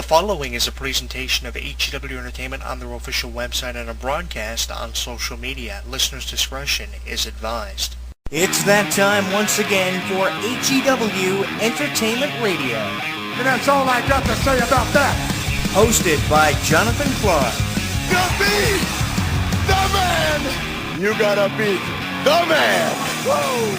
following is a presentation of HEW Entertainment on their official website and a broadcast on social media. Listeners' discretion is advised. It's that time once again for HEW Entertainment Radio. And that's all I got to say about that. Hosted by Jonathan Clarke. Gotta beat the man! You gotta beat the man! Whoa!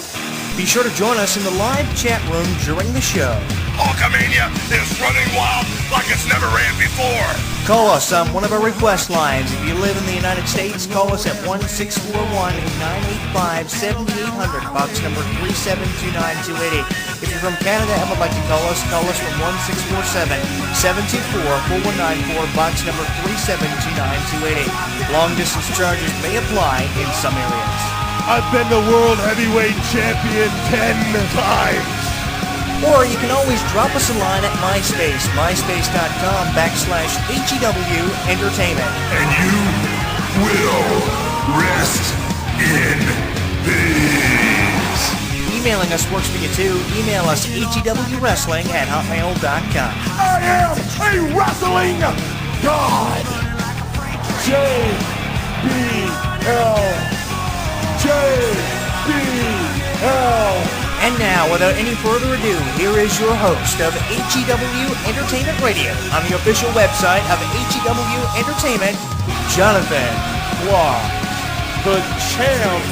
Be sure to join us in the live chat room during the show. Hulkamania is running wild like it's never ran before. Call us on one of our request lines. If you live in the United States, call us at 1-641-985-7800, box number 3729280. If you're from Canada and would like to call us from 1-647-724-4194, box number 3729280. Long distance charges may apply in some areas. I've been the World Heavyweight Champion 10 times. Or you can always drop us a line at MySpace, myspace.com/HEW Entertainment. And you will rest in peace. Emailing us works for you too. Email us HEWWrestling@hotmail.com. I am a wrestling god. JBL. And now, without any further ado, here is your host of HEW Entertainment Radio on the official website of HEW Entertainment, Jonathan Clarke. The champ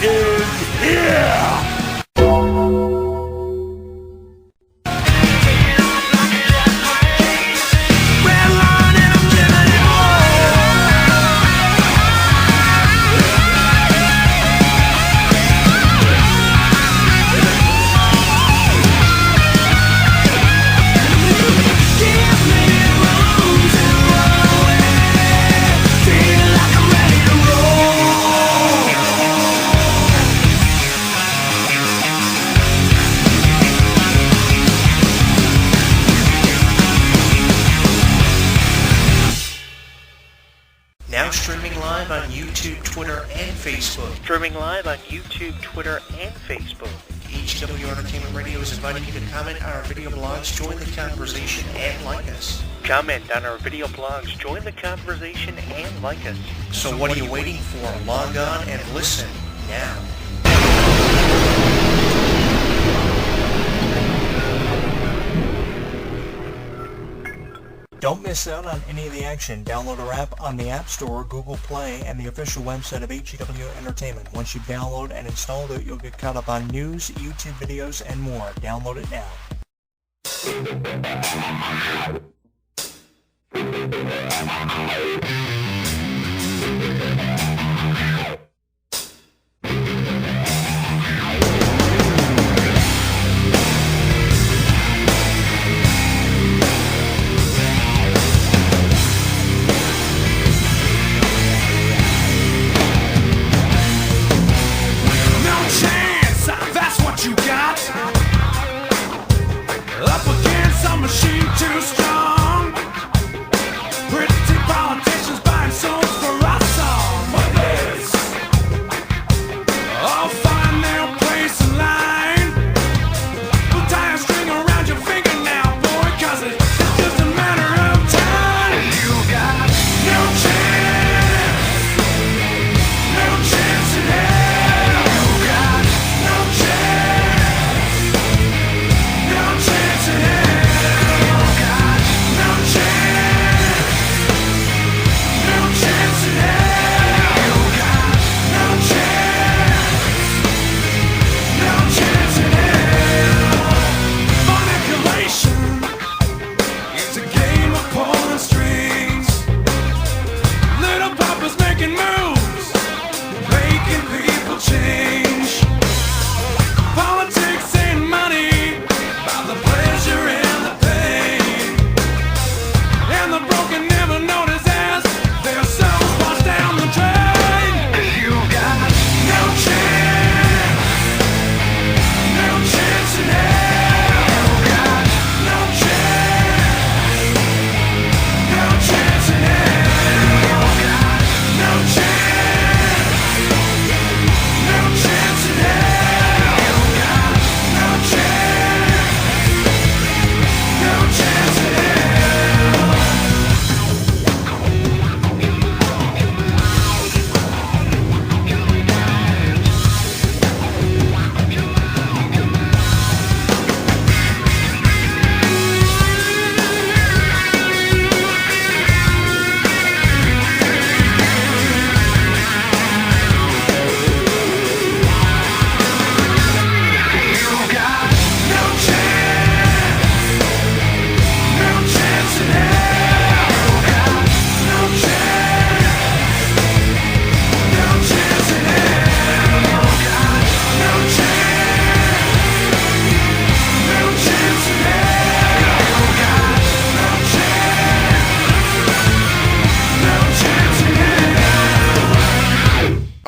is here. Streaming live on YouTube, Twitter, and Facebook. HEW Entertainment Radio is inviting you to comment on our video blogs, join the conversation, and like us. So what are you waiting for? Log on and listen now. Don't miss out on any of the action. Download our app on the App Store, Google Play, and the official website of HEW Entertainment. Once you download and install it, you'll get caught up on news, YouTube videos, and more. Download it now. You got up against a machine too strong. Pretty politicians buying souls for us all.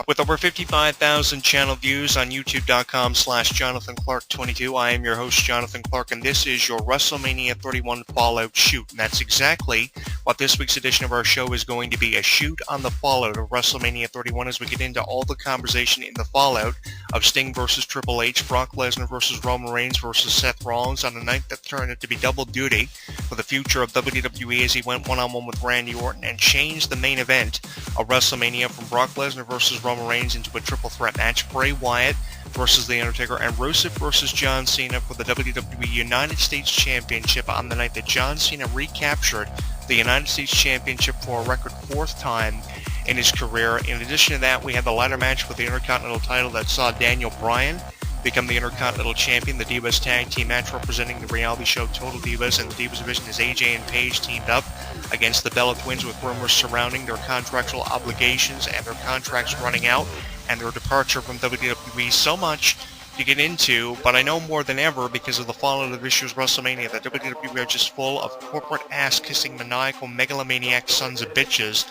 With over 55,000 channel views on youtube.com/JonathanClarke22, I am your host, Jonathan Clarke, and this is your WrestleMania 31 Fallout Shoot. And that's exactly what this week's edition of our show is going to be, a shoot on the fallout of WrestleMania 31 as we get into all the conversation in the fallout of Sting versus Triple H, Brock Lesnar versus Roman Reigns versus Seth Rollins on a night that turned out to be double duty for the future of WWE as he went one-on-one with Randy Orton and changed the main event of WrestleMania from Brock Lesnar versus Roman Reigns into a triple threat match. Bray Wyatt versus The Undertaker and Rusev versus John Cena for the WWE United States Championship on the night that John Cena recaptured the United States Championship for a record fourth time in his career. In addition to that, we had the ladder match with the Intercontinental title that saw Daniel Bryan become the Intercontinental Champion. The Divas Tag Team match representing the reality show Total Divas and the Divas division as AJ and Paige teamed up against the Bella Twins, with rumors surrounding their contractual obligations and their contracts running out and their departure from WWE. So much to get into, but I know more than ever, because of the fallout of this year's WrestleMania, that WWE are just full of corporate ass-kissing, maniacal, megalomaniac sons of bitches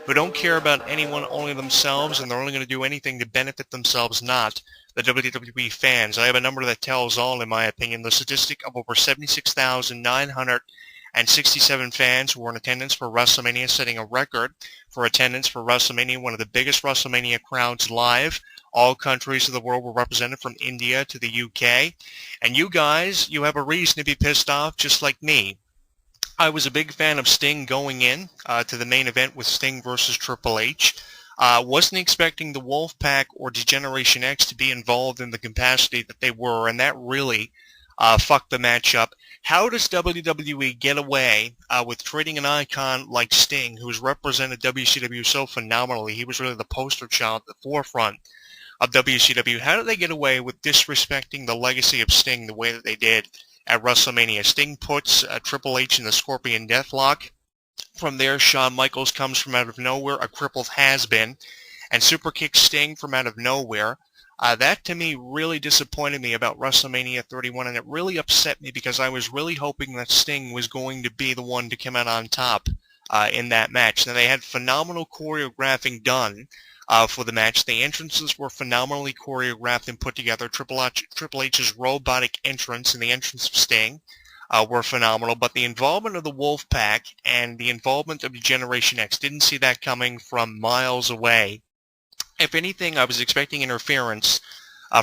who don't care about anyone, only themselves, and they're only going to do anything to benefit themselves, not the WWE fans. I have a number that tells all, in my opinion, the statistic of over 76,967 fans who were in attendance for WrestleMania, setting a record for attendance for WrestleMania, one of the biggest WrestleMania crowds live. All countries of the world were represented, from India to the UK. And you guys, you have a reason to be pissed off, just like me. I was a big fan of Sting going in to the main event with Sting versus Triple H. Wasn't expecting the Wolfpack or Degeneration X to be involved in the capacity that they were, and that really fucked the match up. How does WWE get away with treating an icon like Sting, who's represented WCW so phenomenally? He was really the poster child at the forefront of WCW. How did they get away with disrespecting the legacy of Sting the way that they did at WrestleMania? Sting puts Triple H in the Scorpion Deathlock. From there, Shawn Michaels comes from out of nowhere, a crippled has-been, and super kicks Sting from out of nowhere. That, to me, really disappointed me about WrestleMania 31, and it really upset me because I was really hoping that Sting was going to be the one to come out on top in that match. Now, they had phenomenal choreographing done for the match. The entrances were phenomenally choreographed and put together. Triple H's robotic entrance and the entrance of Sting were phenomenal, but the involvement of the Wolfpack and the involvement of Generation X, didn't see that coming from miles away. If anything, I was expecting interference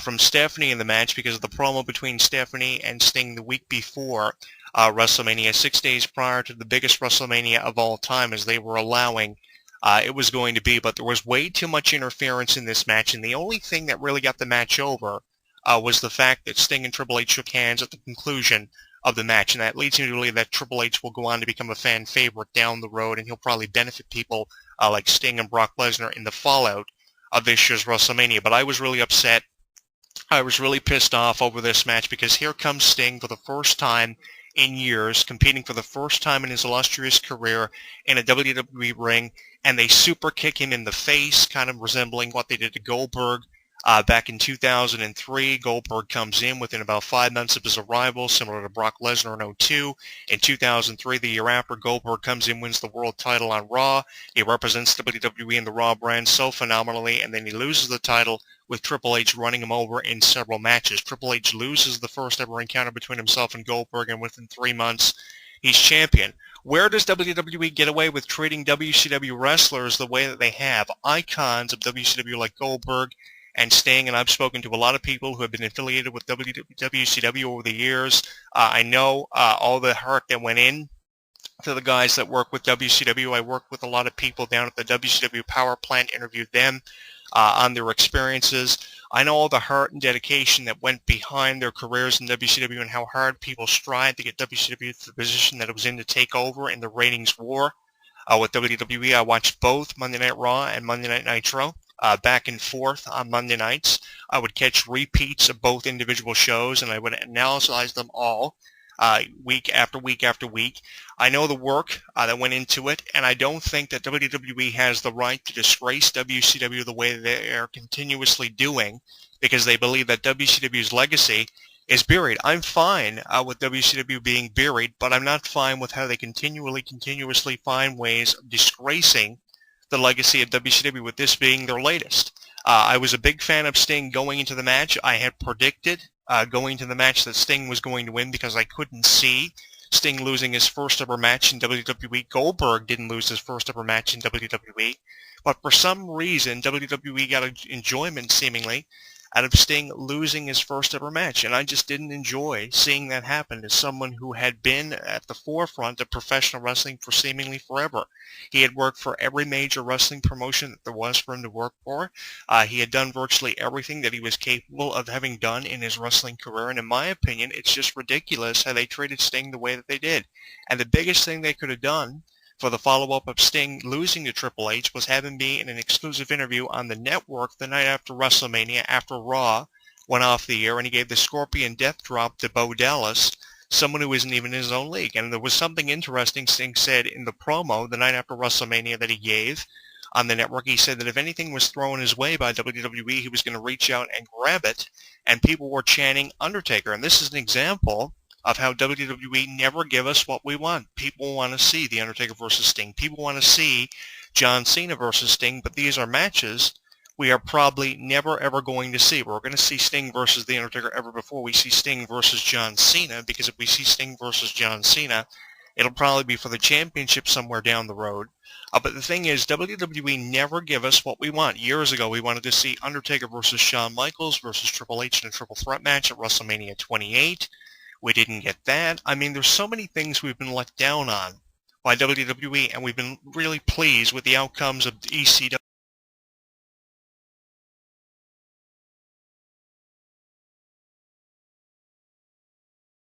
from Stephanie in the match because of the promo between Stephanie and Sting the week before WrestleMania, 6 days prior to the biggest WrestleMania of all time, as they were allowing it was going to be. But there was way too much interference in this match, and the only thing that really got the match over was the fact that Sting and Triple H shook hands at the conclusion of the match, and that leads me to believe that Triple H will go on to become a fan favorite down the road, and he'll probably benefit people like Sting and Brock Lesnar in the fallout of this year's WrestleMania. But I was really upset. I was really pissed off over this match because here comes Sting for the first time in years, competing for the first time in his illustrious career in a WWE ring, and they super kick him in the face, kind of resembling what they did to Goldberg back in 2003. Goldberg comes in within about 5 months of his arrival, similar to Brock Lesnar in 2002. In 2003, the year after, Goldberg comes in, wins the world title on Raw. He represents WWE in the Raw brand so phenomenally, and then he loses the title with Triple H running him over in several matches. Triple H loses the first ever encounter between himself and Goldberg, and within 3 months, he's champion. Where does WWE get away with treating WCW wrestlers the way that they have? Icons of WCW like Goldberg and Sting, and I've spoken to a lot of people who have been affiliated with WCW over the years. I know all the heart that went in to the guys that work with WCW. I worked with a lot of people down at the WCW power plant, interviewed them on their experiences. I know all the heart and dedication that went behind their careers in WCW and how hard people strive to get WCW to the position that it was in to take over in the ratings war with WWE. I watched both Monday Night Raw and Monday Night Nitro back and forth on Monday nights. I would catch repeats of both individual shows, and I would analyze them all week after week after week. I know the work that went into it, and I don't think that WWE has the right to disgrace WCW the way they are continuously doing, because they believe that WCW's legacy is buried. I'm fine with WCW being buried, but I'm not fine with how they continuously find ways of disgracing the legacy of WCW, with this being their latest. I was a big fan of Sting going into the match. I had predicted going into the match that Sting was going to win because I couldn't see Sting losing his first ever match in WWE. Goldberg didn't lose his first ever match in WWE. But for some reason, WWE got enjoyment, seemingly, out of Sting losing his first ever match. And I just didn't enjoy seeing that happen as someone who had been at the forefront of professional wrestling for seemingly forever. He had worked for every major wrestling promotion that there was for him to work for. He had done virtually everything that he was capable of having done in his wrestling career. And in my opinion, it's just ridiculous how they treated Sting the way that they did. And the biggest thing they could have done for the follow-up of Sting losing to Triple H was have him be in an exclusive interview on the network the night after WrestleMania, after Raw went off the air, and he gave the Scorpion Death Drop to Bo Dallas, someone who isn't even in his own league. And there was something interesting Sting said in the promo the night after WrestleMania that he gave on the network. He said that if anything was thrown his way by WWE, he was going to reach out and grab it, and people were chanting Undertaker. And this is an example of how WWE never give us what we want. People want to see The Undertaker versus Sting. People want to see John Cena versus Sting, but these are matches we are probably never, ever going to see. We're going to see Sting versus The Undertaker ever before we see Sting versus John Cena, because if we see Sting versus John Cena, it'll probably be for the championship somewhere down the road. But the thing is, WWE never give us what we want. Years ago, we wanted to see Undertaker versus Shawn Michaels versus Triple H in a triple threat match at WrestleMania 28. We didn't get that. I mean, there's so many things we've been let down on by WWE, and we've been really pleased with the outcomes of ECW.